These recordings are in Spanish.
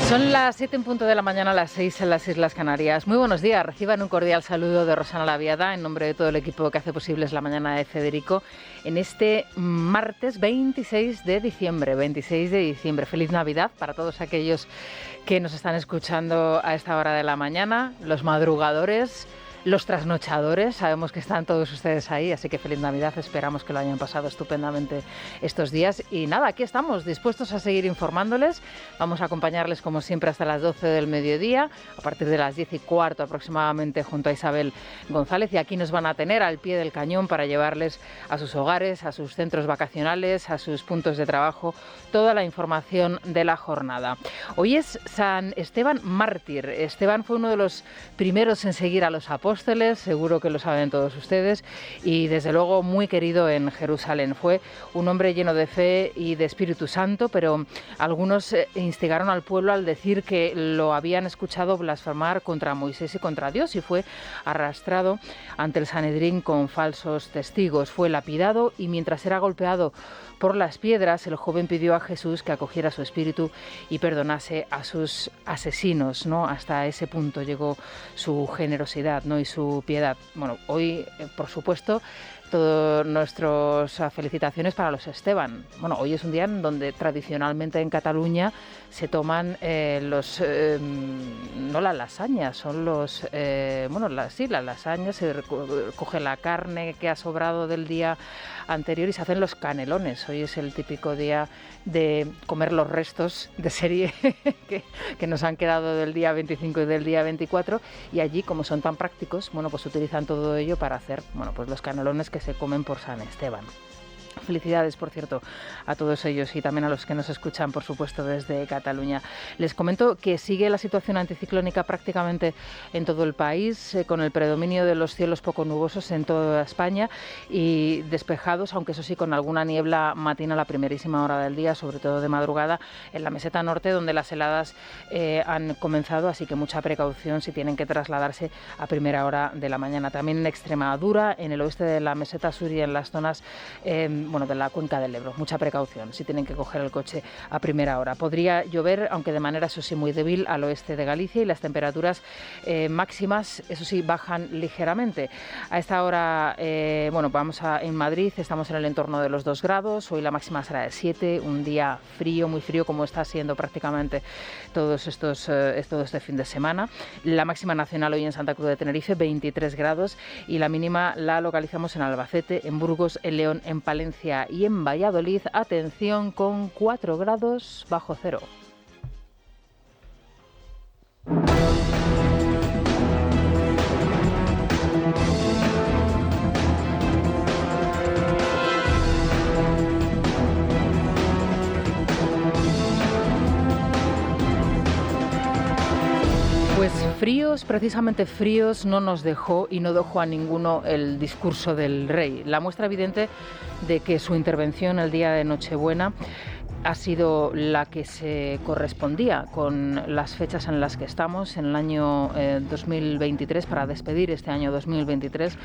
Son las 7 en punto de la mañana, las 6 en las Islas Canarias. Muy buenos días, reciban un cordial saludo de Rosana Laviada en nombre de todo el equipo que hace posible la mañana de Federico en este martes 26 de diciembre. Feliz Navidad para todos aquellos que nos están escuchando a esta hora de la mañana, los madrugadores, los trasnochadores, sabemos que están todos ustedes ahí, así que feliz Navidad, esperamos que lo hayan pasado estupendamente estos días. Y nada, aquí estamos, dispuestos a seguir informándoles, vamos a acompañarles como siempre hasta las 12 del mediodía, a partir de las 10:15 aproximadamente junto a Isabel González, y aquí nos van a tener al pie del cañón para llevarles a sus hogares, a sus centros vacacionales, a sus puntos de trabajo, toda la información de la jornada. Hoy es San Esteban Mártir. Esteban fue uno de los primeros en seguir a los apóstoles, seguro que lo saben todos ustedes, y desde luego muy querido en Jerusalén. Fue un hombre lleno de fe y de Espíritu Santo, pero algunos instigaron al pueblo al decir que lo habían escuchado blasfemar contra Moisés y contra Dios, y fue arrastrado ante el Sanedrín con falsos testigos. Fue lapidado y mientras era golpeado por las piedras, el joven pidió a Jesús que acogiera su espíritu y perdonase a sus asesinos, ¿no? Hasta ese punto llegó su generosidad, ¿no? Y su piedad. Bueno, hoy, por supuesto, todas nuestras felicitaciones para los Esteban. Bueno, hoy es un día en donde tradicionalmente en Cataluña se toman no las lasañas, son las lasañas, se coge la carne que ha sobrado del día anterior y se hacen los canelones. Hoy es el típico día de comer los restos de serie que nos han quedado del día 25 y del día 24, y allí, como son tan prácticos, bueno, pues utilizan todo ello para hacer, bueno, pues los canelones que se comen por San Esteban. Felicidades, por cierto, a todos ellos y también a los que nos escuchan, por supuesto, desde Cataluña. Les comento que sigue la situación anticiclónica prácticamente en todo el país, con el predominio de los cielos poco nubosos en toda España y despejados, aunque eso sí, con alguna niebla matina a la primerísima hora del día, sobre todo de madrugada, en la meseta norte, donde las heladas han comenzado, así que mucha precaución si tienen que trasladarse a primera hora de la mañana. También en Extremadura, en el oeste de la meseta sur y en las zonas de la cuenca del Ebro. Mucha precaución si tienen que coger el coche a primera hora. Podría llover, aunque de manera, eso sí, muy débil al oeste de Galicia, y las temperaturas máximas, eso sí, bajan ligeramente. A esta hora, en Madrid estamos en el entorno de los 2 grados, hoy la máxima será de 7, un día frío, muy frío, como está siendo prácticamente todo este fin de semana. La máxima nacional hoy en Santa Cruz de Tenerife, 23 grados, y la mínima la localizamos en Albacete, en Burgos, en León, en Palencia y en Valladolid, atención, con 4 grados bajo cero. Pues fríos, precisamente fríos, no nos dejó y no dejó a ninguno el discurso del rey. La muestra evidente de que su intervención el día de Nochebuena ha sido la que se correspondía con las fechas en las que estamos, en el año 2023, para despedir este año 2023,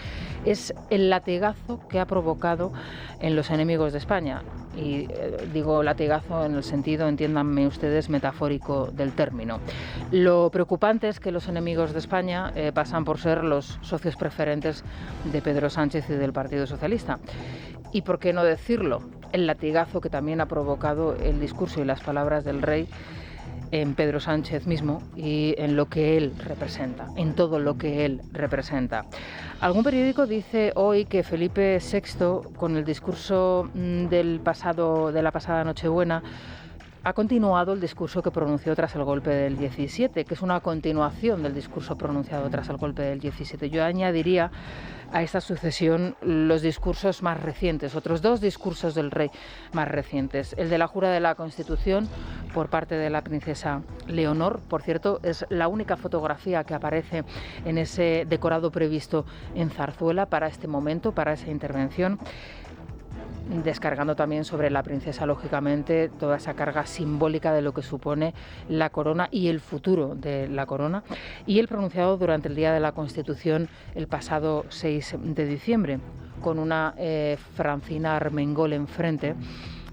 es el latigazo que ha provocado en los enemigos de España. Y digo latigazo en el sentido, entiéndanme ustedes, metafórico del término. Lo preocupante es que los enemigos de España pasan por ser los socios preferentes de Pedro Sánchez y del Partido Socialista. Y por qué no decirlo, el latigazo que también ha provocado el discurso y las palabras del rey en Pedro Sánchez mismo y en lo que él representa, en todo lo que él representa. Algún periódico dice hoy que Felipe VI, con el discurso de la pasada Nochebuena, ha continuado el discurso que pronunció tras el golpe del 17, que es una continuación del discurso pronunciado tras el golpe del 17. Yo añadiría a esta sucesión los discursos más recientes, otros 2 discursos del rey más recientes. El de la jura de la Constitución por parte de la princesa Leonor, por cierto, es la única fotografía que aparece en ese decorado previsto en Zarzuela para este momento, para esa intervención, descargando también sobre la princesa, lógicamente, toda esa carga simbólica de lo que supone la corona y el futuro de la corona, y el pronunciado durante el Día de la Constitución el pasado 6 de diciembre, con una Francina Armengol enfrente,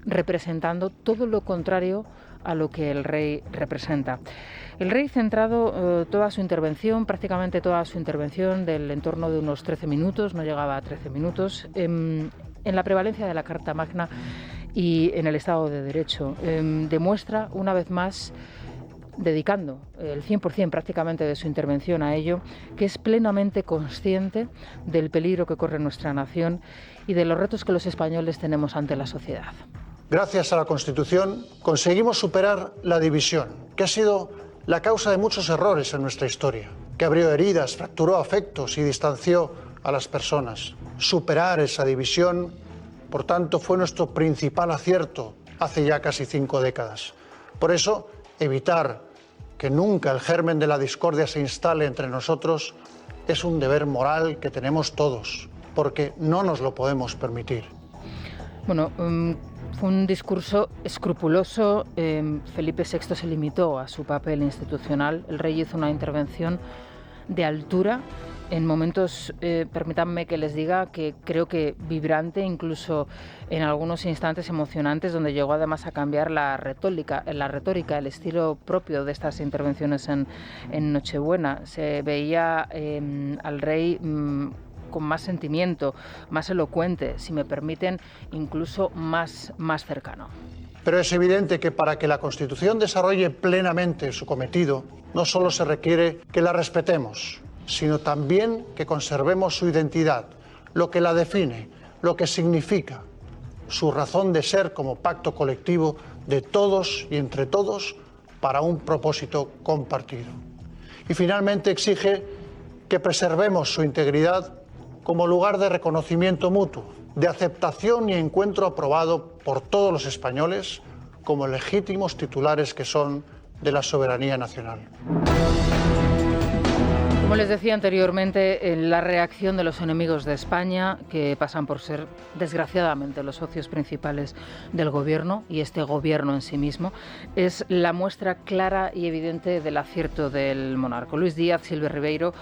representando todo lo contrario a lo que el rey representa. El rey centrado toda su intervención, prácticamente toda su intervención del entorno de unos 13 minutos, no llegaba a 13 minutos, en la prevalencia de la Carta Magna y en el Estado de Derecho. Demuestra una vez más, dedicando el 100% prácticamente de su intervención a ello, que es plenamente consciente del peligro que corre nuestra nación y de los retos que los españoles tenemos ante la sociedad. Gracias a la Constitución conseguimos superar la división, que ha sido la causa de muchos errores en nuestra historia, que abrió heridas, fracturó afectos y distanció a las personas. Superar esa división, por tanto, fue nuestro principal acierto hace ya casi 5 décadas. Por eso, evitar que nunca el germen de la discordia se instale entre nosotros es un deber moral que tenemos todos, porque no nos lo podemos permitir. Bueno, fue un discurso escrupuloso. Felipe VI se limitó a su papel institucional. El rey hizo una intervención de altura, en momentos, permítanme que les diga, que creo que vibrante, incluso en algunos instantes emocionantes, donde llegó además a cambiar la retórica, el estilo propio de estas intervenciones en Nochebuena. Se veía al rey con más sentimiento, más elocuente, si me permiten, incluso más cercano. Pero es evidente que para que la Constitución desarrolle plenamente su cometido, no solo se requiere que la respetemos, sino también que conservemos su identidad, lo que la define, lo que significa, su razón de ser como pacto colectivo de todos y entre todos para un propósito compartido. Y finalmente exige que preservemos su integridad como lugar de reconocimiento mutuo, de aceptación y encuentro aprobado por todos los españoles como legítimos titulares que son de la soberanía nacional. Como les decía anteriormente, la reacción de los enemigos de España, que pasan por ser, desgraciadamente, los socios principales del gobierno, y este gobierno en sí mismo, es la muestra clara y evidente del acierto del monarca. Luis Díaz, Silvia Ribeiro,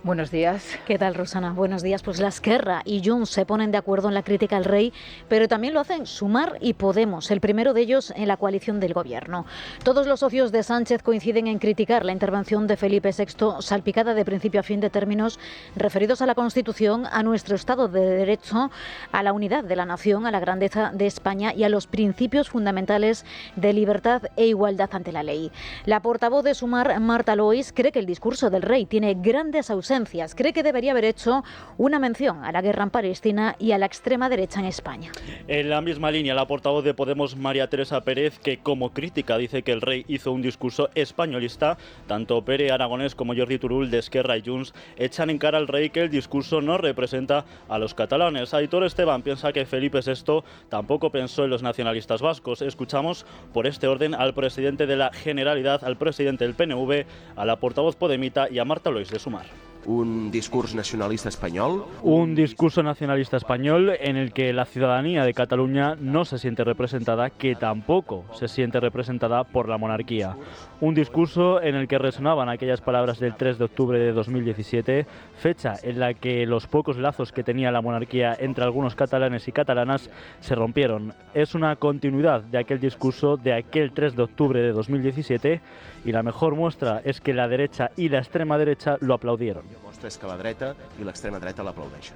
buenos días. ¿Qué tal, Rosana? Buenos días. Pues la Esquerra y Junts se ponen de acuerdo en la crítica al rey, pero también lo hacen Sumar y Podemos, el primero de ellos en la coalición del gobierno. Todos los socios de Sánchez coinciden en criticar la intervención de Felipe VI, salpicada de principio a fin de términos referidos a la Constitución, a nuestro Estado de Derecho, a la unidad de la nación, a la grandeza de España y a los principios fundamentales de libertad e igualdad ante la ley. La portavoz de Sumar, Marta Lois, cree que el discurso del rey tiene grandes ausencias. Cree que debería haber hecho una mención a la guerra en Palestina y a la extrema derecha en España. En la misma línea, la portavoz de Podemos, María Teresa Pérez, que como crítica dice que el rey hizo un discurso españolista. Tanto Pere Aragonés como Jordi Turull, de Esquerra y Junts, echan en cara al rey que el discurso no representa a los catalanes. Aitor Esteban piensa que Felipe VI tampoco pensó en los nacionalistas vascos. Escuchamos por este orden al presidente de la Generalitat, al presidente del PNV, a la portavoz podemita y a Marta Lois, de Sumar. Un discurso nacionalista español. Un discurso nacionalista español en el que la ciudadanía de Cataluña no se siente representada, que tampoco se siente representada por la monarquía. Un discurso en el que resonaban aquellas palabras del 3 de octubre de 2017, fecha en la que los pocos lazos que tenía la monarquía entre algunos catalanes y catalanas se rompieron. Es una continuidad de aquel discurso de aquel 3 de octubre de 2017 y la mejor muestra es que la derecha y la extrema derecha lo aplaudieron. Es que la dreta y la extrema dreta la aplaudeixen.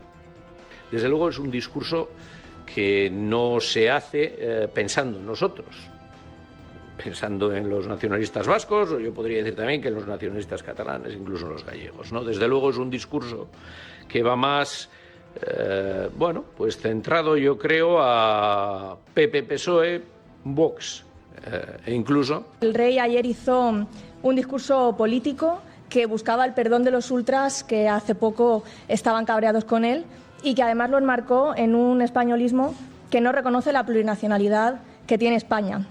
Desde luego es un discurso que no se hace pensando en nosotros, pensando en los nacionalistas vascos, o yo podría decir también que en los nacionalistas catalanes, incluso en los gallegos, ¿no? Desde luego es un discurso que va más, pues centrado, yo creo, a PP, PSOE, Vox, e incluso. El rey ayer hizo un discurso político que buscaba el perdón de los ultras que hace poco estaban cabreados con él y que además lo enmarcó en un españolismo que no reconoce la plurinacionalidad que tiene España.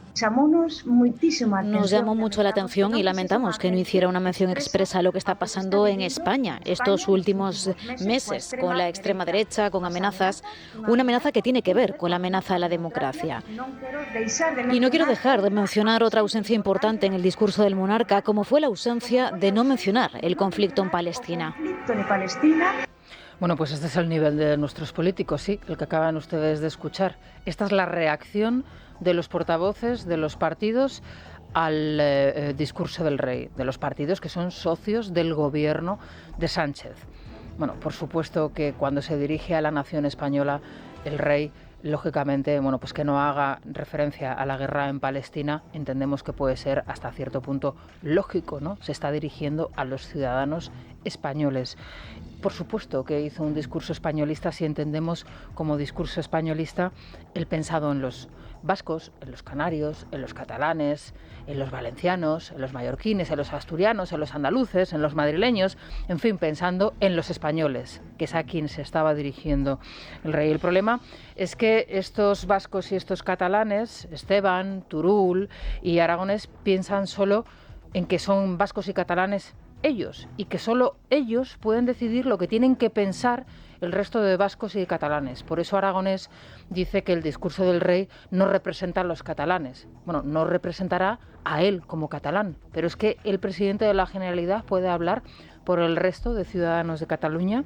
Nos llamó mucho la atención y lamentamos que no hiciera una mención expresa a lo que está pasando en España estos últimos meses con la extrema derecha, con amenazas, una amenaza que tiene que ver con la amenaza a la democracia. Y no quiero dejar de mencionar otra ausencia importante en el discurso del monarca, como fue la ausencia de no mencionar el conflicto en Palestina. Bueno, pues este es el nivel de nuestros políticos, sí, el que acaban ustedes de escuchar. Esta es la reacción de los portavoces de los partidos al discurso del rey, de los partidos que son socios del gobierno de Sánchez. Bueno, por supuesto que cuando se dirige a la nación española, el rey, lógicamente, bueno, pues que no haga referencia a la guerra en Palestina, entendemos que puede ser hasta cierto punto lógico, ¿no? Se está dirigiendo a los ciudadanos españoles. Por supuesto que hizo un discurso españolista si entendemos como discurso españolista el pensado en los vascos, en los canarios, en los catalanes, en los valencianos, en los mallorquines, en los asturianos, en los andaluces, en los madrileños, en fin, pensando en los españoles, que es a quien se estaba dirigiendo el rey. El problema es que estos vascos y estos catalanes, Esteban, Turull y Aragonés, piensan solo en que son vascos y catalanes ellos, y que solo ellos pueden decidir lo que tienen que pensar el resto de vascos y catalanes. Por eso Aragonés dice que el discurso del rey no representa a los catalanes. Bueno, no representará a él como catalán, pero es que el presidente de la Generalidad puede hablar por el resto de ciudadanos de Cataluña.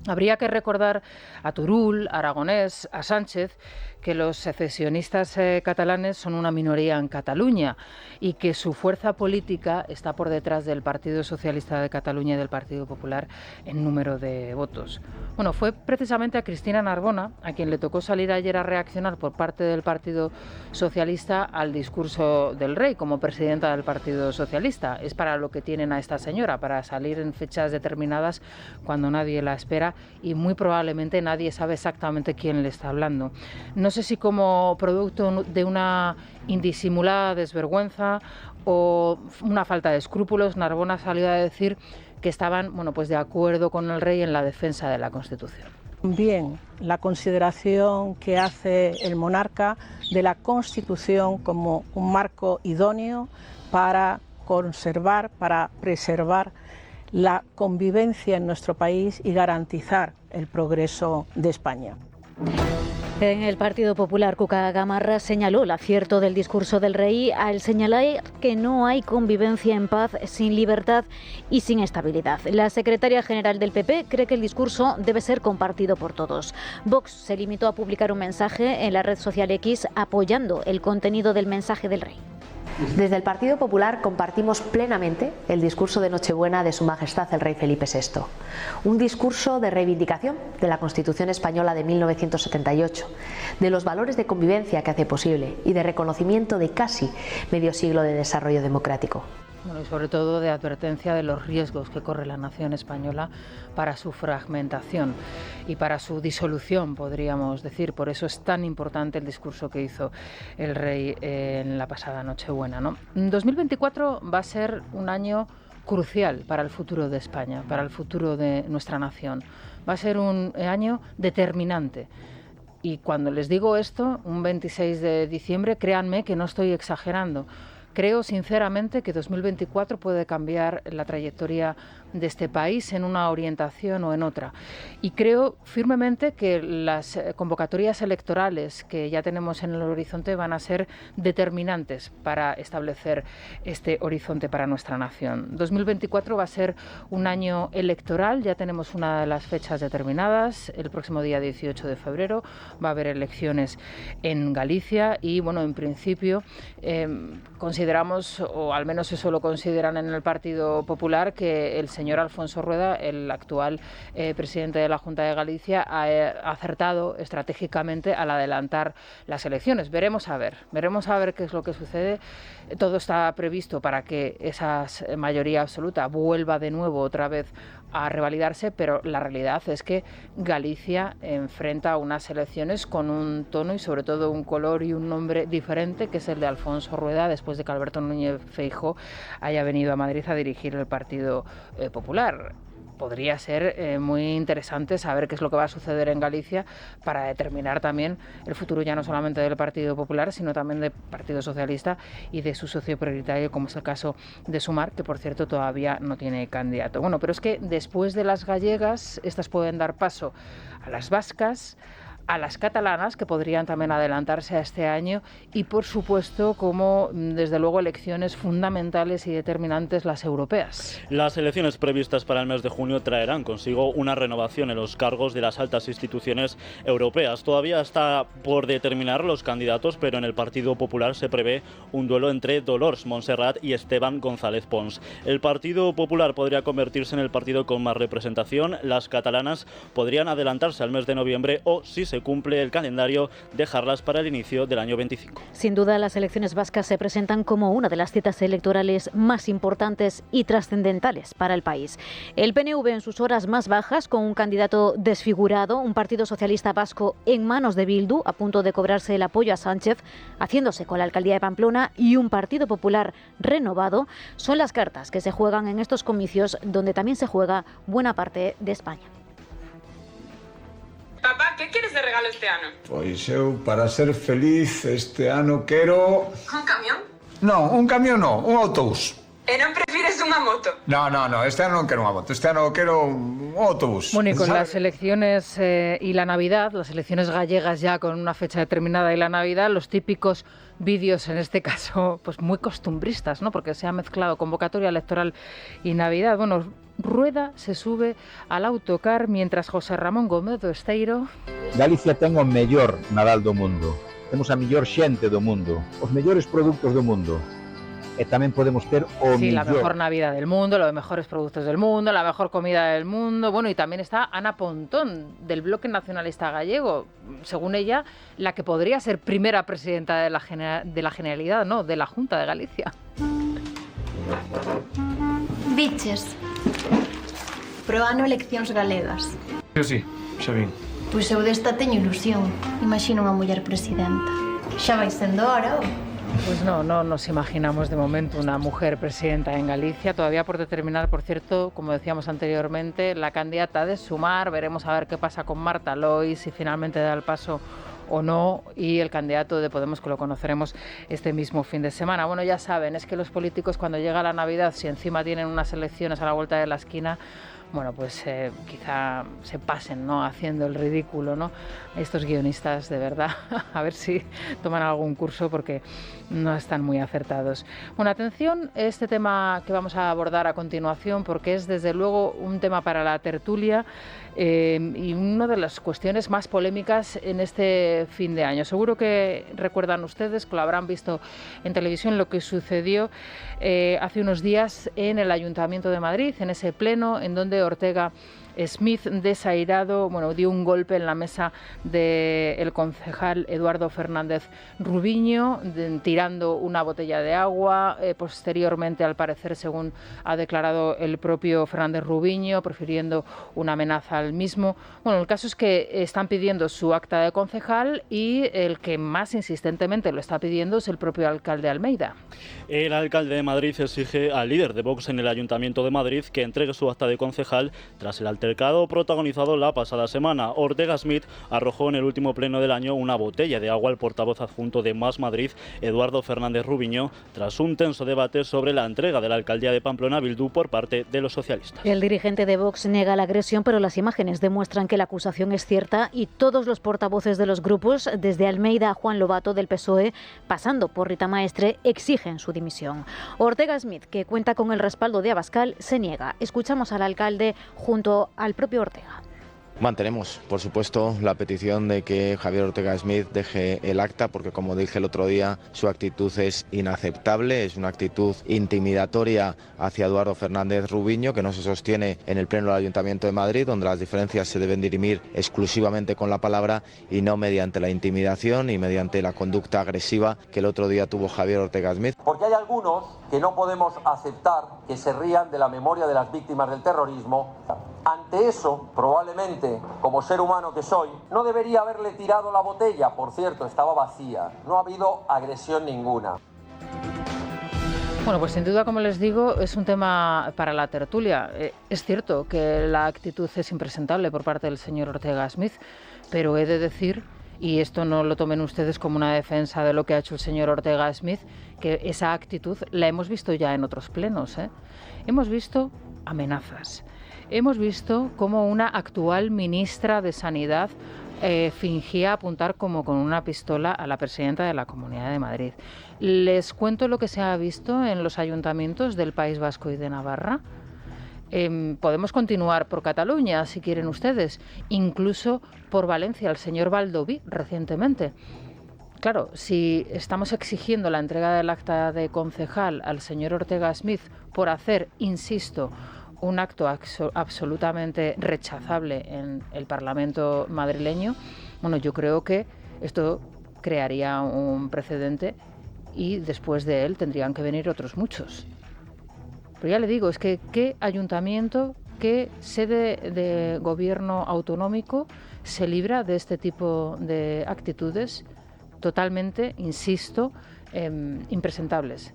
Habría que recordar a Turull, a Aragonés, a Sánchez, que los secesionistas catalanes son una minoría en Cataluña y que su fuerza política está por detrás del Partido Socialista de Cataluña y del Partido Popular en número de votos. Bueno, fue precisamente a Cristina Narbona a quien le tocó salir ayer a reaccionar por parte del Partido Socialista al discurso del rey como presidenta del Partido Socialista. Es para lo que tienen a esta señora, para salir en fechas determinadas cuando nadie la espera y muy probablemente nadie sabe exactamente quién le está hablando. No sé si como producto de una indisimulada desvergüenza o una falta de escrúpulos, Narbona salió a decir que estaban, bueno, pues de acuerdo con el rey en la defensa de la Constitución. Bien, la consideración que hace el monarca de la Constitución como un marco idóneo para conservar, para preservar la convivencia en nuestro país y garantizar el progreso de España. En el Partido Popular, Cuca Gamarra señaló el acierto del discurso del rey al señalar que no hay convivencia en paz sin libertad y sin estabilidad. La secretaria general del PP cree que el discurso debe ser compartido por todos. Vox se limitó a publicar un mensaje en la red social X apoyando el contenido del mensaje del rey. Desde el Partido Popular compartimos plenamente el discurso de Nochebuena de Su Majestad el Rey Felipe VI. Un discurso de reivindicación de la Constitución española de 1978, de los valores de convivencia que hace posible y de reconocimiento de casi medio siglo de desarrollo democrático. Bueno, y sobre todo de advertencia de los riesgos que corre la nación española para su fragmentación y para su disolución, podríamos decir. Por eso es tan importante el discurso que hizo el rey en la pasada Nochebuena, ¿no? 2024 va a ser un año crucial para el futuro de España, para el futuro de nuestra nación. Va a ser un año determinante. Y cuando les digo esto, un 26 de diciembre, créanme que no estoy exagerando. Creo sinceramente que 2024 puede cambiar la trayectoria de este país en una orientación o en otra. Y creo firmemente que las convocatorias electorales que ya tenemos en el horizonte van a ser determinantes para establecer este horizonte para nuestra nación. 2024 va a ser un año electoral, ya tenemos una de las fechas determinadas, el próximo día 18 de febrero va a haber elecciones en Galicia y, bueno, en principio consideramos, o al menos eso lo consideran en el Partido Popular, que el señor Alfonso Rueda, el actual presidente de la Junta de Galicia, ha acertado estratégicamente al adelantar las elecciones. Veremos a ver qué es lo que sucede. Todo está previsto para que esa mayoría absoluta vuelva de nuevo otra vez a revalidarse, pero la realidad es que Galicia enfrenta unas elecciones con un tono y sobre todo un color y un nombre diferente, que es el de Alfonso Rueda, después de que Alberto Núñez Feijóo haya venido a Madrid a dirigir el Partido Popular. Podría ser muy interesante saber qué es lo que va a suceder en Galicia para determinar también el futuro ya no solamente del Partido Popular, sino también del Partido Socialista y de su socio prioritario, como es el caso de Sumar, que por cierto todavía no tiene candidato. Bueno, pero es que después de las gallegas, estas pueden dar paso a las vascas, a las catalanas, que podrían también adelantarse a este año, y por supuesto, como desde luego, elecciones fundamentales y determinantes, las europeas. Las elecciones previstas para el mes de junio traerán consigo una renovación en los cargos de las altas instituciones europeas. Todavía está por determinar los candidatos, pero en el Partido Popular se prevé un duelo entre Dolors Montserrat y Esteban González Pons. El Partido Popular podría convertirse en el partido con más representación, las catalanas podrían adelantarse al mes de noviembre o, si se cumple el calendario, dejarlas para el inicio del año 25. Sin duda, las elecciones vascas se presentan como una de las citas electorales más importantes y trascendentales para el país. El PNV en sus horas más bajas, con un candidato desfigurado, un Partido Socialista Vasco en manos de Bildu, a punto de cobrarse el apoyo a Sánchez, haciéndose con la alcaldía de Pamplona, y un Partido Popular renovado, son las cartas que se juegan en estos comicios, donde también se juega buena parte de España. Papá, ¿qué quieres de regalo este ano? Pois eu, para ser feliz, este ano quero... Un camión? Non, un camión non, un autobús. E non prefires unha moto? No, este ano non quero unha moto, este ano quero un autobús. Bueno, y con las elecciones y la Navidad, las elecciones gallegas ya con una fecha determinada y la Navidad, los típicos vídeos, en este caso, pues muy costumbristas, ¿no? Porque se ha mezclado convocatoria electoral y Navidad. Bueno, Rueda se sube al autocar mientras José Ramón Gómez do Esteiro... Galicia ten o mellor Nadal do mundo. Temos a mellor xente do mundo, os mellores produtos do mundo. E tamén podemos ter o sí, mellor... la mejor Navidad del mundo, los mejores productos del mundo, la mejor comida del mundo. Bueno, y también está Ana Pontón, del Bloque Nacionalista Gallego. Según ella, la que podría ser primera presidenta de la Generalidad, ¿no?, de la Junta de Galicia. Biches. Pro ano eleccións galegas. Eu sí, xa vin. Pois eu desta teño ilusión. Imagino unha muller presidenta. Xa vai sendo hora, ou? Pues no nos imaginamos de momento una mujer presidenta en Galicia, todavía por determinar, por cierto, como decíamos anteriormente, la candidata de Sumar. Veremos a ver qué pasa con Marta Lois, si finalmente da el paso o no, y el candidato de Podemos, que lo conoceremos este mismo fin de semana. Bueno, ya saben, es que los políticos, cuando llega la Navidad, si encima tienen unas elecciones a la vuelta de la esquina, bueno, pues quizá se pasen, ¿no?, haciendo el ridículo, ¿no? Estos guionistas, de verdad, a ver si toman algún curso, porque no están muy acertados. Bueno, atención, este tema que vamos a abordar a continuación, porque es desde luego un tema para la tertulia y una de las cuestiones más polémicas en este fin de año. Seguro que recuerdan ustedes, que lo habrán visto en televisión, lo que sucedió hace unos días en el Ayuntamiento de Madrid, en ese pleno en donde Ortega Smith, desairado, bueno, dio un golpe en la mesa del concejal Eduardo Fernández Rubiño, tirando una botella de agua. Posteriormente, al parecer, según ha declarado el propio Fernández Rubiño, prefiriendo una amenaza al mismo. Bueno, el caso es que están pidiendo su acta de concejal, y el que más insistentemente lo está pidiendo es el propio alcalde Almeida. El alcalde de Madrid exige al líder de Vox en el Ayuntamiento de Madrid que entregue su acta de concejal tras el altercado protagonizado la pasada semana. Ortega Smith arrojó en el último pleno del año una botella de agua al portavoz adjunto de Más Madrid, Eduardo Fernández Rubiño, tras un tenso debate sobre la entrega de la alcaldía de Pamplona a Bildu por parte de los socialistas. El dirigente de Vox niega la agresión, pero las imágenes demuestran que la acusación es cierta, y todos los portavoces de los grupos, desde Almeida a Juan Lobato del PSOE, pasando por Rita Maestre, exigen su dimisión. Ortega Smith, que cuenta con el respaldo de Abascal, se niega. Escuchamos al alcalde junto al propio Ortega. Mantenemos, por supuesto, la petición de que Javier Ortega Smith deje el acta, porque, como dije el otro día, su actitud es inaceptable, es una actitud intimidatoria hacia Eduardo Fernández Rubiño, que no se sostiene en el Pleno del Ayuntamiento de Madrid, donde las diferencias se deben dirimir exclusivamente con la palabra y no mediante la intimidación y mediante la conducta agresiva que el otro día tuvo Javier Ortega Smith. Porque hay algunos que no podemos aceptar que se rían de la memoria de las víctimas del terrorismo. Ante eso, probablemente, como ser humano que soy, no debería haberle tirado la botella. Por cierto, estaba vacía. No ha habido agresión ninguna. Bueno, pues sin duda, como les digo, es un tema para la tertulia. Es cierto que la actitud es impresentable por parte del señor Ortega Smith, pero he de decir, y esto no lo tomen ustedes como una defensa de lo que ha hecho el señor Ortega Smith, que esa actitud la hemos visto ya en otros plenos, ¿eh? Hemos visto amenazas. Hemos visto cómo una actual ministra de Sanidad fingía apuntar como con una pistola a la presidenta de la Comunidad de Madrid. Les cuento lo que se ha visto en los ayuntamientos del País Vasco y de Navarra. Podemos continuar por Cataluña, si quieren ustedes, incluso por Valencia, el señor Baldoví recientemente. Claro, si estamos exigiendo la entrega del acta de concejal al señor Ortega Smith por hacer, insisto, un acto absolutamente rechazable en el Parlamento madrileño, bueno, yo creo que esto crearía un precedente y después de él tendrían que venir otros muchos. Pero ya le digo, es que ¿qué ayuntamiento, qué sede de gobierno autonómico se libra de este tipo de actitudes totalmente, insisto, impresentables?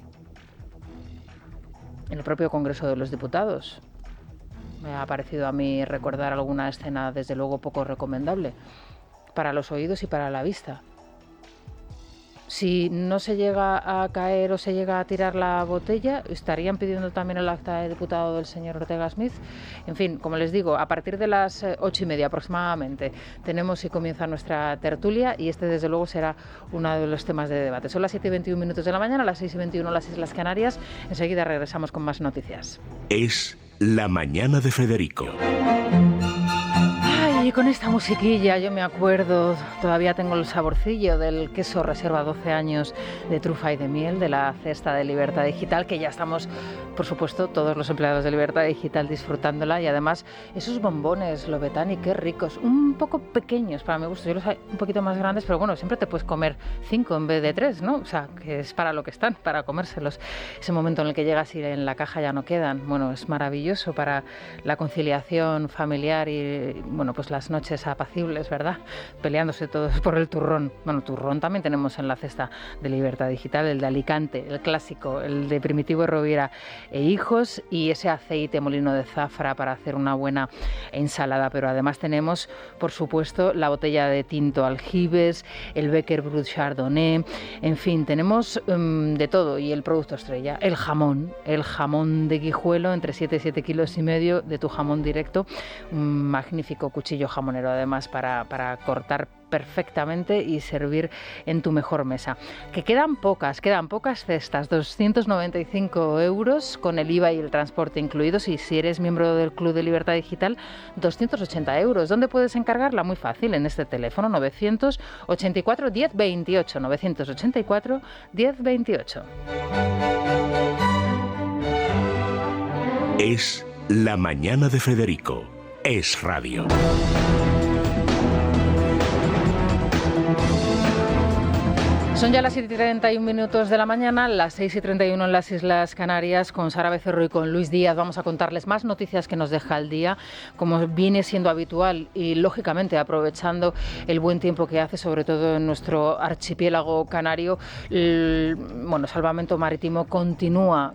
En el propio Congreso de los Diputados. Me ha parecido a mí recordar alguna escena, desde luego, poco recomendable para los oídos y para la vista. Si no se llega a caer o se llega a tirar la botella, ¿estarían pidiendo también el acta de diputado del señor Ortega Smith? En fin, como les digo, a partir de las 8:30 aproximadamente tenemos y comienza nuestra tertulia y este desde luego será uno de los temas de debate. Son las 7:21 de la mañana, las 6:21 las Islas Canarias. Enseguida regresamos con más noticias. Es La Mañana de Federico. Y con esta musiquilla yo me acuerdo, todavía tengo el saborcillo del queso reserva 12 años de trufa y de miel de la cesta de Libertad Digital, que ya estamos, por supuesto, todos los empleados de Libertad Digital disfrutándola, y además esos bombones Lobetani, qué ricos, un poco pequeños para mi gusto, yo los hay un poquito más grandes, pero bueno, siempre te puedes comer 5 en vez de 3, ¿no? O sea, que es para lo que están, para comérselos. Ese momento en el que llegas y en la caja ya no quedan, bueno, es maravilloso para la conciliación familiar y, bueno, pues las noches apacibles, ¿verdad? Peleándose todos por el turrón. Bueno, turrón también tenemos en la cesta de Libertad Digital, el de Alicante, el clásico, el de Primitivo Rovira e Hijos, y ese aceite molino de zafra para hacer una buena ensalada. Pero además tenemos, por supuesto, la botella de tinto Aljibes, el Becker Brut Chardonnay, en fin, tenemos de todo, y el producto estrella, el jamón de Guijuelo, entre 7 y 7 kilos y medio de tu jamón directo, un magnífico cuchillo jamonero además para cortar perfectamente y servir en tu mejor mesa. Que quedan pocas cestas, 295 euros con el IVA y el transporte incluidos, y si eres miembro del Club de Libertad Digital, 280 euros. ¿Dónde puedes encargarla? Muy fácil, en este teléfono 984 1028, 984 1028. Es La Mañana de Federico. Es radio. Son ya las 7:31 de la mañana, las 6:31 en las Islas Canarias, con Sara Becerro y con Luis Díaz. Vamos a contarles más noticias que nos deja el día, como viene siendo habitual, y lógicamente aprovechando el buen tiempo que hace, sobre todo en nuestro archipiélago canario. Salvamento Marítimo continúa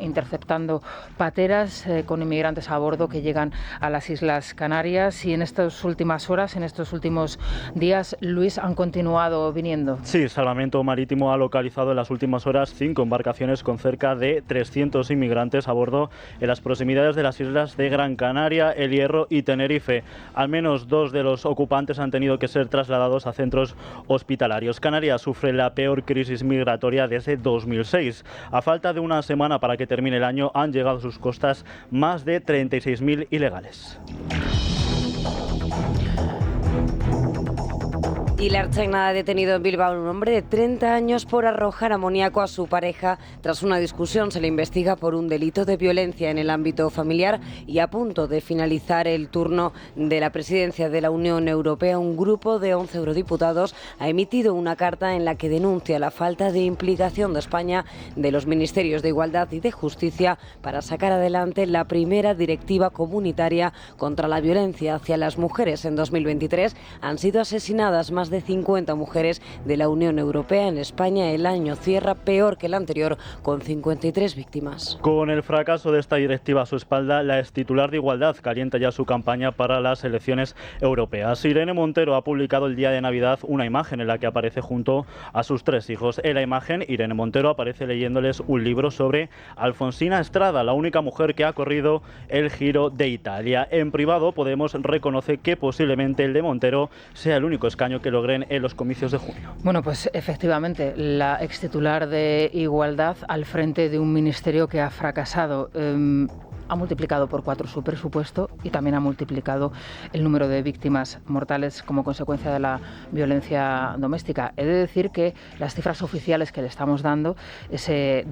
interceptando pateras con inmigrantes a bordo que llegan a las Islas Canarias, y en estas últimas horas, en estos últimos días, Luis, han continuado viniendo. Sí, Salvamento Marítimo ha localizado en las últimas horas 5 embarcaciones con cerca de 300 inmigrantes a bordo en las proximidades de las islas de Gran Canaria, El Hierro y Tenerife. Al menos 2 de los ocupantes han tenido que ser trasladados a centros hospitalarios. Canarias sufre la peor crisis migratoria desde 2006. A falta de una semana para que termine el año, han llegado a sus costas más de 36.000 ilegales. Y la Ertzaintza ha detenido en Bilbao a un hombre de 30 años por arrojar amoníaco a su pareja. Tras una discusión, se le investiga por un delito de violencia en el ámbito familiar, y a punto de finalizar el turno de la presidencia de la Unión Europea, un grupo de 11 eurodiputados ha emitido una carta en la que denuncia la falta de implicación de España, de los ministerios de Igualdad y de Justicia, para sacar adelante la primera directiva comunitaria contra la violencia hacia las mujeres. En 2023 han sido asesinadas más de de 50 mujeres de la Unión Europea. En España el año cierra peor que el anterior, con 53 víctimas. Con el fracaso de esta directiva a su espalda, la extitular de Igualdad calienta ya su campaña para las elecciones europeas. Irene Montero ha publicado el día de Navidad una imagen en la que aparece junto a sus 3 hijos. En la imagen, Irene Montero aparece leyéndoles un libro sobre Alfonsina Estrada, la única mujer que ha corrido el Giro de Italia. En privado, Podemos reconoce que posiblemente el de Montero sea el único escaño que logren en los comicios de junio. Bueno, pues efectivamente, la extitular de Igualdad al frente de un ministerio que ha fracasado. Ha multiplicado por 4 su presupuesto y también ha multiplicado el número de víctimas mortales como consecuencia de la violencia doméstica. He de decir que las cifras oficiales que le estamos dando, ese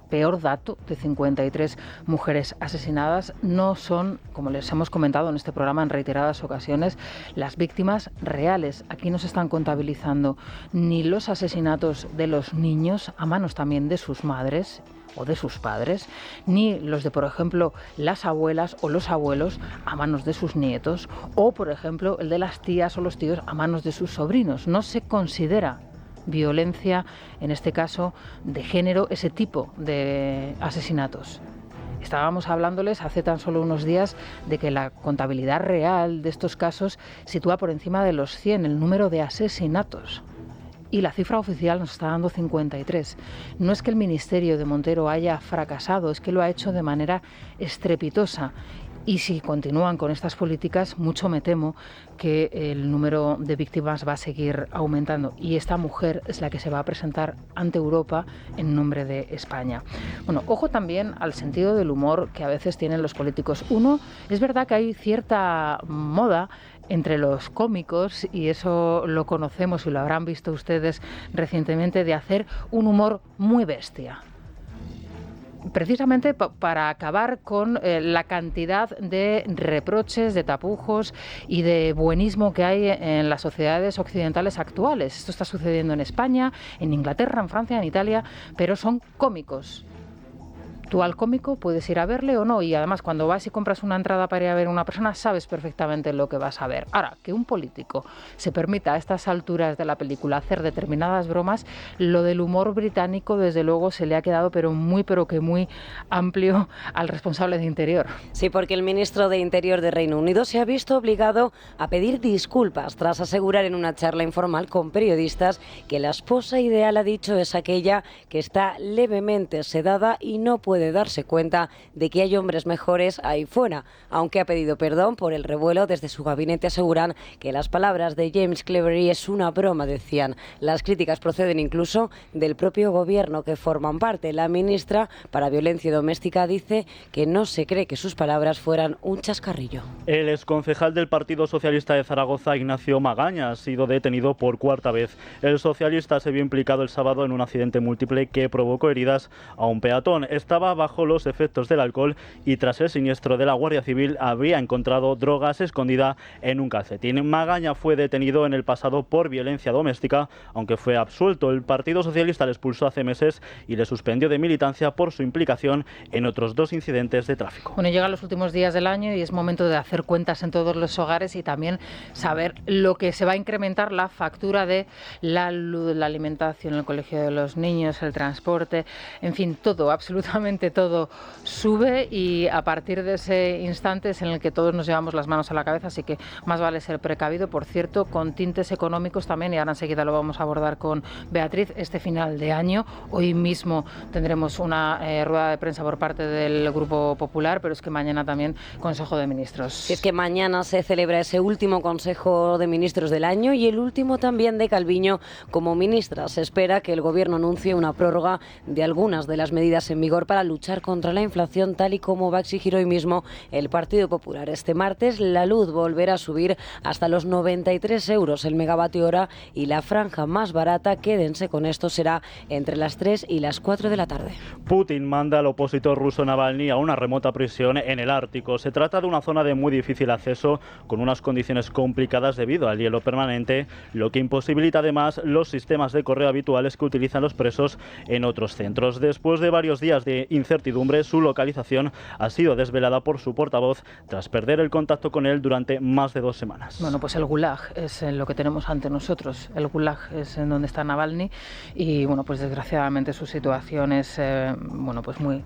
peor dato de 53 mujeres asesinadas, no son, como les hemos comentado en este programa en reiteradas ocasiones, las víctimas reales. Aquí no se están contabilizando ni los asesinatos de los niños a manos también de sus madres o de sus padres, ni los de, por ejemplo, las abuelas o los abuelos a manos de sus nietos, o, por ejemplo, el de las tías o los tíos a manos de sus sobrinos. No se considera violencia, en este caso, de género, ese tipo de asesinatos. Estábamos hablándoles hace tan solo unos días de que la contabilidad real de estos casos sitúa por encima de los 100 el número de asesinatos. Y la cifra oficial nos está dando 53. No es que el ministerio de Montero haya fracasado, es que lo ha hecho de manera estrepitosa. Y si continúan con estas políticas, mucho me temo que el número de víctimas va a seguir aumentando. Y esta mujer es la que se va a presentar ante Europa en nombre de España. Bueno, ojo también al sentido del humor que a veces tienen los políticos. Uno, es verdad que hay cierta moda entre los cómicos, y eso lo conocemos y lo habrán visto ustedes recientemente, de hacer un humor muy bestia. Precisamente para acabar con la cantidad de reproches, de tapujos y de buenismo que hay en las sociedades occidentales actuales. Esto está sucediendo en España, en Inglaterra, en Francia, en Italia, pero son cómicos. Tú al cómico puedes ir a verle o no, y además cuando vas y compras una entrada para ir a ver a una persona sabes perfectamente lo que vas a ver. Ahora, que un político se permita a estas alturas de la película hacer determinadas bromas, lo del humor británico desde luego se le ha quedado pero que muy amplio al responsable de Interior. Sí, porque el ministro de Interior de Reino Unido se ha visto obligado a pedir disculpas tras asegurar en una charla informal con periodistas que la esposa ideal, ha dicho, es aquella que está levemente sedada y no puede darse cuenta de que hay hombres mejores ahí fuera. Aunque ha pedido perdón por el revuelo, desde su gabinete aseguran que las palabras de James Cleverly es una broma, decían. Las críticas proceden incluso del propio gobierno que forman parte. La ministra para Violencia Doméstica dice que no se cree que sus palabras fueran un chascarrillo. El exconcejal del Partido Socialista de Zaragoza, Ignacio Magaña, ha sido detenido por 4ª vez. El socialista se vio implicado el sábado en un accidente múltiple que provocó heridas a un peatón. Estaba bajo los efectos del alcohol y tras el siniestro de la Guardia Civil habría encontrado drogas escondida en un calcetín. Magaña fue detenido en el pasado por violencia doméstica, aunque fue absuelto. El Partido Socialista le expulsó hace meses y le suspendió de militancia por su implicación en otros 2 incidentes de tráfico. Bueno, llegan los últimos días del año y es momento de hacer cuentas en todos los hogares y también saber lo que se va a incrementar la factura de la luz, la alimentación, el colegio de los niños, el transporte, en fin, todo, absolutamente todo sube, y a partir de ese instante es en el que todos nos llevamos las manos a la cabeza, así que más vale ser precavido, por cierto, con tintes económicos también, y ahora enseguida lo vamos a abordar con Beatriz. Este final de año, hoy mismo tendremos una rueda de prensa por parte del Grupo Popular, pero es que mañana también Consejo de Ministros. Es que mañana se celebra ese último Consejo de Ministros del año y el último también de Calviño como ministra. Se espera que el Gobierno anuncie una prórroga de algunas de las medidas en vigor para luchar contra la inflación, tal y como va a exigir hoy mismo el Partido Popular. Este martes la luz volverá a subir hasta los 93 euros el megavatio hora, y la franja más barata, quédense con esto, será entre las 3 y las 4 de la tarde. Putin manda al opositor ruso Navalny a una remota prisión en el Ártico. Se trata de una zona de muy difícil acceso, con unas condiciones complicadas debido al hielo permanente, lo que imposibilita además los sistemas de correo habituales que utilizan los presos en otros centros. Después de varios días de incertidumbre, su localización ha sido desvelada por su portavoz tras perder el contacto con él durante más de 2 semanas. Bueno, pues el Gulag es lo que tenemos ante nosotros. El Gulag es en donde está Navalny y, bueno, pues desgraciadamente su situación es, bueno, pues muy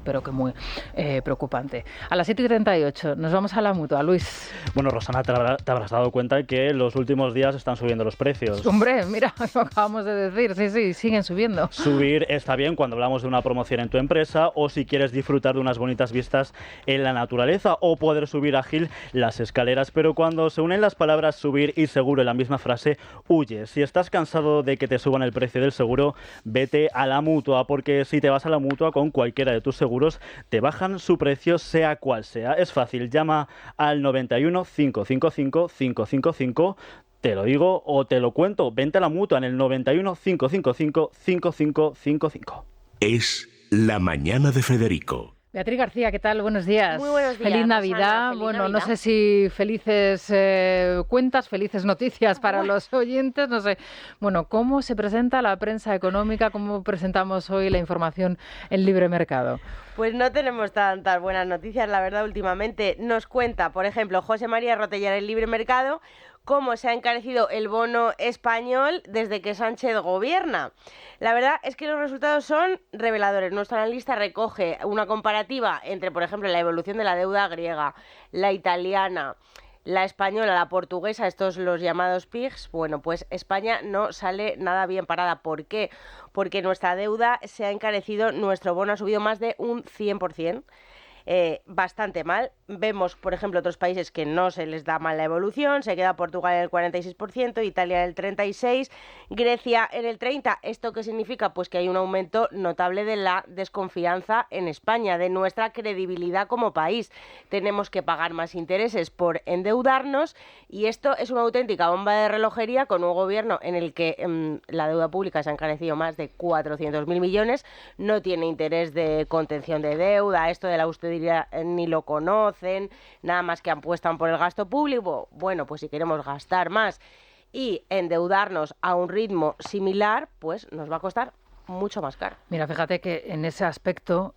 preocupante. A las 7:38 nos vamos a la Mutua, Luis. Bueno, Rosana, te habrás dado cuenta que en los últimos días están subiendo los precios. Hombre, mira, lo acabamos de decir, sí, siguen subiendo. Subir está bien cuando hablamos de una promoción en tu empresa o si quieres disfrutar de unas bonitas vistas en la naturaleza o poder subir ágil las escaleras, pero cuando se unen las palabras subir y seguro en la misma frase, huye. Si estás cansado de que te suban el precio del seguro, vete a la Mutua, porque si te vas a la Mutua con cualquiera de tus seguros, te bajan su precio sea cual sea. Es fácil, llama al 91 555 555. Te lo digo o te lo cuento, vente a la Mutua en el 91 555 5555. Es La Mañana de Federico. Beatriz García, ¿qué tal? Buenos días. Muy buenos días. Feliz Navidad. Feliz bueno, Navidad. No sé si felices cuentas, felices noticias para los oyentes, no sé. Bueno, ¿cómo se presenta la prensa económica? ¿Cómo presentamos hoy la información en Libre Mercado? Pues no tenemos tantas buenas noticias, la verdad, últimamente. Nos cuenta, por ejemplo, José María Rotellar en Libre Mercado, cómo se ha encarecido el bono español desde que Sánchez gobierna. La verdad es que los resultados son reveladores. Nuestro analista recoge una comparativa entre, por ejemplo, la evolución de la deuda griega, la italiana, la española, la portuguesa, estos los llamados PIGs. Bueno, pues España no sale nada bien parada. ¿Por qué? Porque nuestra deuda se ha encarecido, nuestro bono ha subido más de un 100%. Bastante mal. Vemos, por ejemplo, otros países que no se les da mal la evolución. Se queda Portugal en el 46%, Italia en el 36%, Grecia en el 30%. ¿Esto qué significa? Pues que hay un aumento notable de la desconfianza en España, de nuestra credibilidad como país. Tenemos que pagar más intereses por endeudarnos y esto es una auténtica bomba de relojería con un gobierno en el que la deuda pública se ha encarecido más de 400.000 millones, no tiene interés de contención de deuda, esto de la austeridad ni lo conocen, nada más que apuestan por el gasto público. Bueno, pues si queremos gastar más y endeudarnos a un ritmo similar, pues nos va a costar mucho más caro. Mira, fíjate que en ese aspecto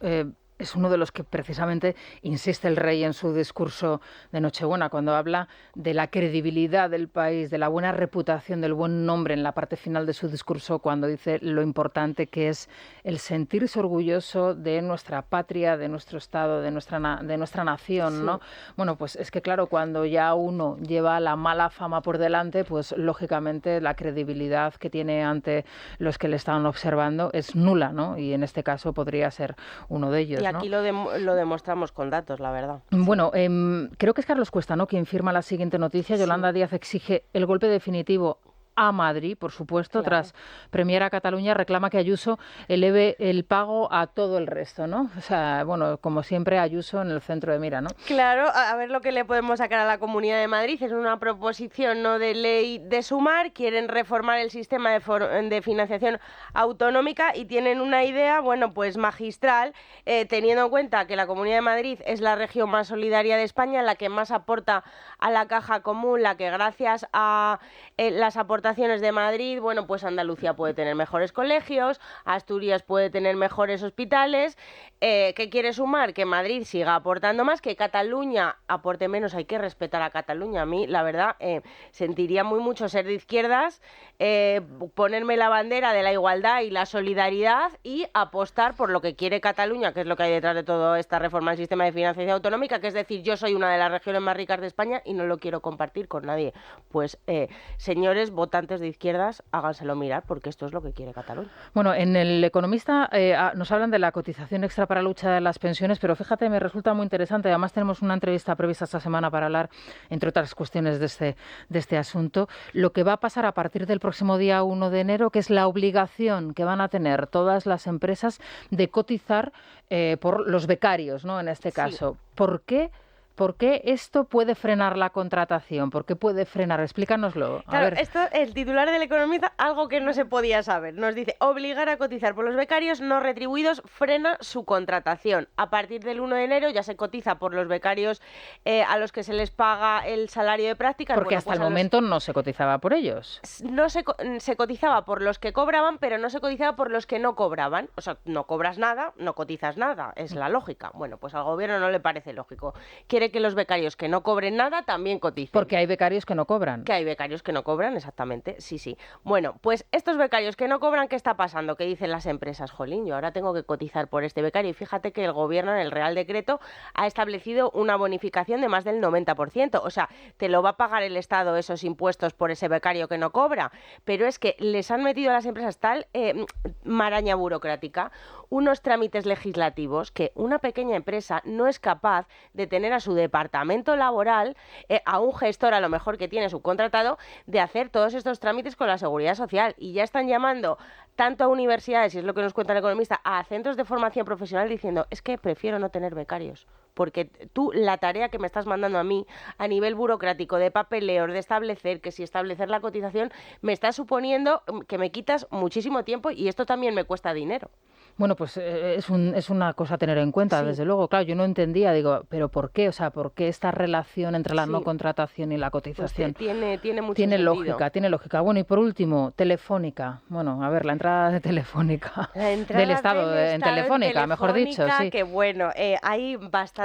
es uno de los que precisamente insiste el rey en su discurso de Nochebuena, cuando habla de la credibilidad del país, de la buena reputación, del buen nombre en la parte final de su discurso, cuando dice lo importante que es el sentirse orgulloso de nuestra patria, de nuestro Estado, de nuestra nación, sí. ¿No? Bueno, pues es que claro, cuando ya uno lleva la mala fama por delante, pues lógicamente la credibilidad que tiene ante los que le están observando es nula, ¿no? Y en este caso podría ser uno de ellos. Y aquí lo demostramos con datos, la verdad. Bueno, creo que es Carlos Cuesta, ¿no?, quien firma la siguiente noticia. Yolanda Díaz exige el golpe definitivo a Madrid, por supuesto, claro. Tras premiar a Cataluña, reclama que Ayuso eleve el pago a todo el resto, ¿no? O sea, bueno, como siempre, Ayuso en el centro de mira, ¿no? Claro, a ver lo que le podemos sacar a la Comunidad de Madrid. Es una proposición no de ley de Sumar, quieren reformar el sistema de financiación autonómica y tienen una idea, bueno, pues magistral, teniendo en cuenta que la Comunidad de Madrid es la región más solidaria de España, la que más aporta a la caja común, la que gracias a las aportaciones de Madrid, bueno, pues Andalucía puede tener mejores colegios, Asturias puede tener mejores hospitales. ¿Qué quiere Sumar? Que Madrid siga aportando más, que Cataluña aporte menos. Hay que respetar a Cataluña. A mí, la verdad, sentiría mucho ser de izquierdas, ponerme la bandera de la igualdad y la solidaridad y apostar por lo que quiere Cataluña, que es lo que hay detrás de toda esta reforma del sistema de financiación autonómica, que es decir, yo soy una de las regiones más ricas de España y no lo quiero compartir con nadie. Pues, señores votantes de izquierdas, háganselo mirar, porque esto es lo que quiere Cataluña. Bueno, en El Economista nos hablan de la cotización extra para la lucha de las pensiones, pero fíjate, me resulta muy interesante. Además, tenemos una entrevista prevista esta semana para hablar, entre otras cuestiones, de este asunto. Lo que va a pasar a partir del próximo día 1 de enero, que es la obligación que van a tener todas las empresas de cotizar por los becarios, ¿no? En este caso. Sí. ¿Por qué ¿Por qué esto puede frenar la contratación? ¿Por qué puede frenar? Explícanoslo. Claro, esto, el titular del Economista, algo que no se podía saber. Nos dice, obligar a cotizar por los becarios no retribuidos frena su contratación. A partir del 1 de enero ya se cotiza por los becarios a los que se les paga el salario de prácticas. Porque hasta el momento no se cotizaba por ellos. No se cotizaba por los que cobraban, pero no se cotizaba por los que no cobraban. O sea, no cobras nada, no cotizas nada. Es la lógica. Bueno, pues al gobierno no le parece lógico. Quiere que los becarios que no cobren nada también coticen. Porque hay becarios que no cobran. Que hay becarios que no cobran, exactamente, sí. Bueno, pues estos becarios que no cobran, ¿qué está pasando? ¿Qué dicen las empresas? Jolín, yo ahora tengo que cotizar por este becario. Y fíjate que el gobierno en el Real Decreto ha establecido una bonificación de más del 90%. O sea, te lo va a pagar el Estado esos impuestos por ese becario que no cobra. Pero es que les han metido a las empresas tal maraña burocrática, unos trámites legislativos que una pequeña empresa no es capaz de tener a su departamento laboral, a un gestor a lo mejor que tiene subcontratado, de hacer todos estos trámites con la Seguridad Social. Y ya están llamando tanto a universidades, y es lo que nos cuenta el Economista, a centros de formación profesional diciendo, es que prefiero no tener becarios. Porque tú, la tarea que me estás mandando a mí a nivel burocrático, de papeleo, de establecer, que si establecer la cotización, me está suponiendo que me quitas muchísimo tiempo y esto también me cuesta dinero. Bueno, pues es una cosa a tener en cuenta, desde luego. Claro, yo no entendía, digo, ¿pero por qué? O sea, ¿por qué esta relación entre la no contratación y la cotización? Pues tiene mucho tiene sentido. Tiene lógica. Bueno, y por último, Telefónica. Bueno, a ver, la entrada de Telefónica. Del Estado en Telefónica, mejor dicho, sí. Que bueno, hay bastante...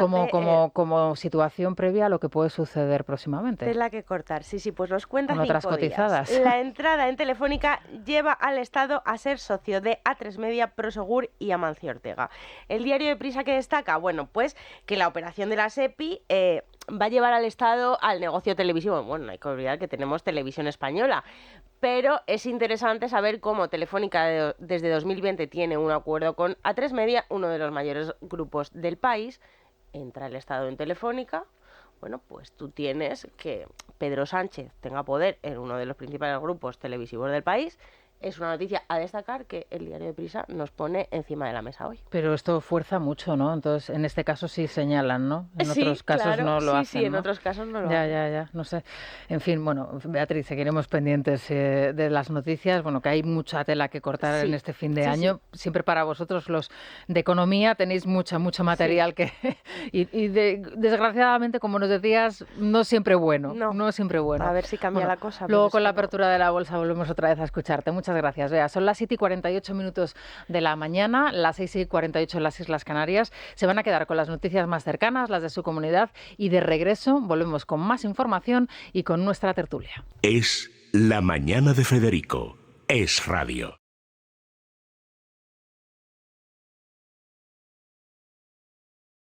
Como situación previa a lo que puede suceder próximamente. Tela que cortar, sí, pues nos cuenta con otras cotizadas. La entrada en Telefónica lleva al Estado a ser socio de A3 Media, Prosegur y Amancio Ortega. El diario de Prisa que destaca, bueno, pues que la operación de la SEPI va a llevar al Estado al negocio televisivo. Bueno, no hay que olvidar que tenemos Televisión Española, pero es interesante saber cómo Telefónica desde 2020 tiene un acuerdo con A3 Media, uno de los mayores grupos del país. Entra el Estado en Telefónica. Bueno, pues tú tienes que Pedro Sánchez tenga poder en uno de los principales grupos televisivos del país. Es una noticia a destacar que el diario de Prisa nos pone encima de la mesa hoy. Pero esto fuerza mucho, ¿no? Entonces, en este caso sí señalan, ¿no? En otros casos claro, no lo hacen, Sí, en ¿no? otros casos no lo hacen. Ya, no sé. En fin, bueno, Beatriz, seguiremos pendientes de las noticias. Bueno, que hay mucha tela que cortar en este fin de año. Siempre para vosotros, los de economía, tenéis mucho material que... desgraciadamente, como nos decías, no siempre bueno. No siempre bueno. A ver si cambia la cosa. Luego con la apertura de la bolsa volvemos otra vez a escucharte. Muchas gracias, Bea. Son las 7:48 de la mañana, las 6:48 en las Islas Canarias. Se van a quedar con las noticias más cercanas, las de su comunidad, y de regreso volvemos con más información y con nuestra tertulia. Es La Mañana de Federico. Es Radio.